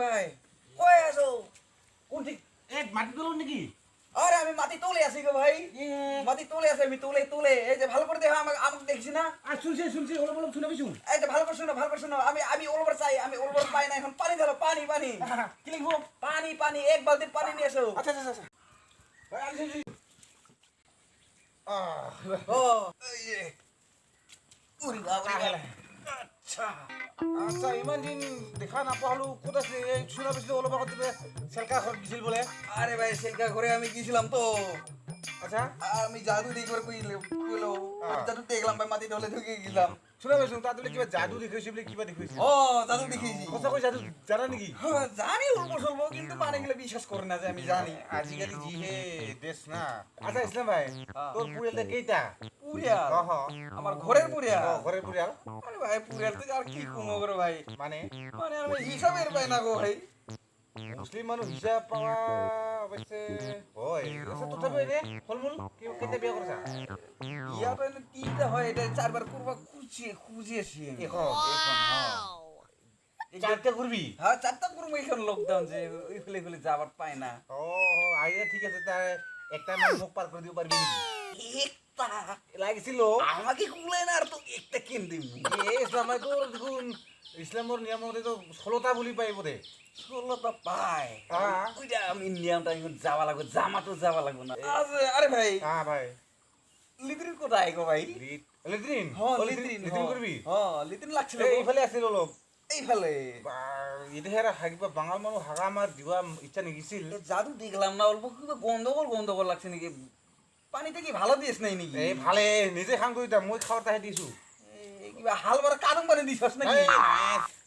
ভাই কই আছো কোন ঠিক মাটি তোলো নাকি? আরে আমি মাটি তুলে আছি গো ভাই মাটি তুলে আছি আমি তুলে তুলে এই যে ভালো করে দেখো আমাকে আমাকে দেখছি না শুনছি ওলা বললাম শুনে শুন। এই যে ভালো করে শোনো আমি আমি ওলবার চাই আমি ওলবার পাই না এখন পানি ধরো পানি পানি কি লিখবো? পানি পানি এক বালতি পানি নিয়ে এসো আচ্ছা ভাই আমি শুনছি। ও এই যে উরি বাবা আচ্ছা আচ্ছা ইমান দিন দেখা নাপালো ক'ত আছে শুনা পাইছিলো অলপ আগত চেলকা ঘৰত দিছিল বোলে। আরে ভাই সেলকা ঘরে আমি গিয়েছিলাম তো আচ্ছা আমি জাদু দেখবার কইলো জাদু দেখলাম ভাই মাটি ঢলে ঢুকে গেলাম শুনা পাইছো তাত বোলে কিবা যাদু দেখাইছে বোলে কিবা দেখাইছে। ও জাদু দেখেছি সঁচা কৈ যাদু জানা নেকি? হ্যাঁ, জানি অল্প স্বল্প কিন্তু মানে গেলে বিশ্বাস করে না যে আমি জানি আজিকালি যিহে দেশ না। আচ্ছা ইসলাম ভাই তোর পুরিয়ালটা কেইটা? পুরিয়াল অহ আমার ঘরের পুরিয়াল ঘরের পুরিয়াল আরে ভাই পুরিয়াল তো আর কি কমো করে ভাই মানে মানে আমি হিসাবের পাই না গো ভাই মুসলিম মানুহ হিচাপ পাৱা অৱশ্যে হয়। আচ্ছা তথাপি এনে ফল-মূল কেতিয়া বিয়া কৰিছা? ইয়াত এনে তিনটা হয় এটা চারবার করবা খুঁজিয়েছি আমি। এখন চারটা করবি? হ্যাঁ চারটা করবো এখন লকডাউন যে ওই ফেলে যাবার পায় না ও আইডিয়া ঠিক আছে তাই একটা মানে মুখ পার করে দিব পারবি নাকি? একটা লাগিছিল আমাকে কুলে না আর তো একটা কিন দিবি ইসলাম তো দেখুন ইসলামৰ নিয়ম মতে তো 16টা বুলি পাই বোধে। 16টা পায় হ্যাঁ। ওইটা আমি নিয়মটা এখন যাওয়া লাগবে জামাতো যাওয়া লাগবে না আরে ভাই হ্যাঁ ভাই লিট্রিন কোথায় গো ভাই লেট্রিন লিট্রিন লেট্রিন করবি? লিট্রিন লাগছিল এইফালে আছিল অলপ এইফালে এতিয়া হাগিবা বাঙাল মানুহ হাগা আমাৰ দিবা ইচ্ছা নিগিছিল। জাদু দেখলাম না অল্প কিবা গন্ধগোল লাগছে নাকি পানিতে কি ভালো দিস নাই নাকি এই ভালে নিজে খাং কৰিতা মই খাওঁতাহে দিছো। কিবা হাল বার কাদম পানি দিছস নাকি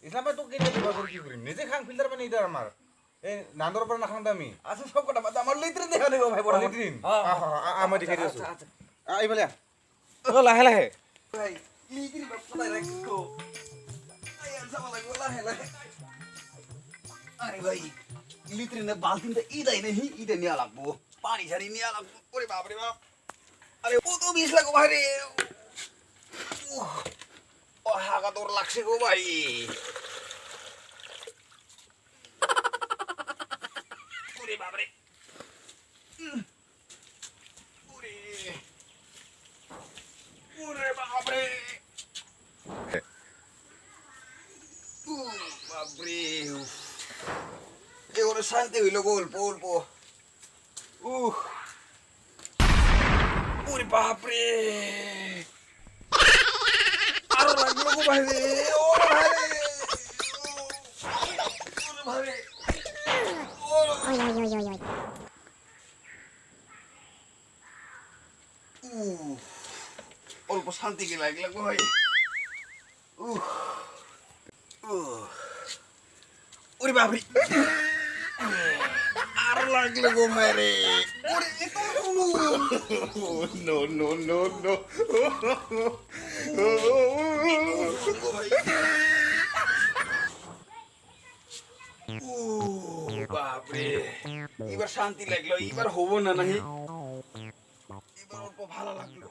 ইসলাম ভাই তোক কেতিয়া দিবা কৰি কি কৰিম নিজে খাং ফিল্টাৰ পানী এতিয়া আমাৰ এই নান্দৰ পৰা নাখাওঁ আমি। আচ্ছা সব কথা বাদ আমার লিট্রিন দেখা দেবো ভাই বড় লেট্রিন হ্যাঁ মই দেখাই দিছো। আচ্ছা এইফালে লাহে লাহে ভাই লিট্রিন বাপ কোথায় রাখছো আই যাওয়া লাগবে লাহে লাহে আরে ভাই লিট্রিনের বালতিটা ইদাই নেই ইদে নিয়ে লাগবো পানি ঝাড়ি নিয়ে লাগবো ওরে বাপ রে বাপ আরে ও তো বিষ লাগো ভাই রে ও হাগা তোর লাগছে গো ভাই ওরে বাপ রে ওরে ওরে বাপ রে বাপ রে এগুলো শান্তি হইল গো অল্প অল্প ওরে বাপ রে আরো লাগলো গো ভাই রে ও ভাই রে ওরে ভাই রে অল্প শান্তি কি লাগলো গো ভাই ওরে বাপ রে আর লাগলো গো ভাই রে ওরে নো নো নো নো বাপরে এবার শান্তি লাগলো এবার হবো না নাহি এবার অল্প ভালো লাগলো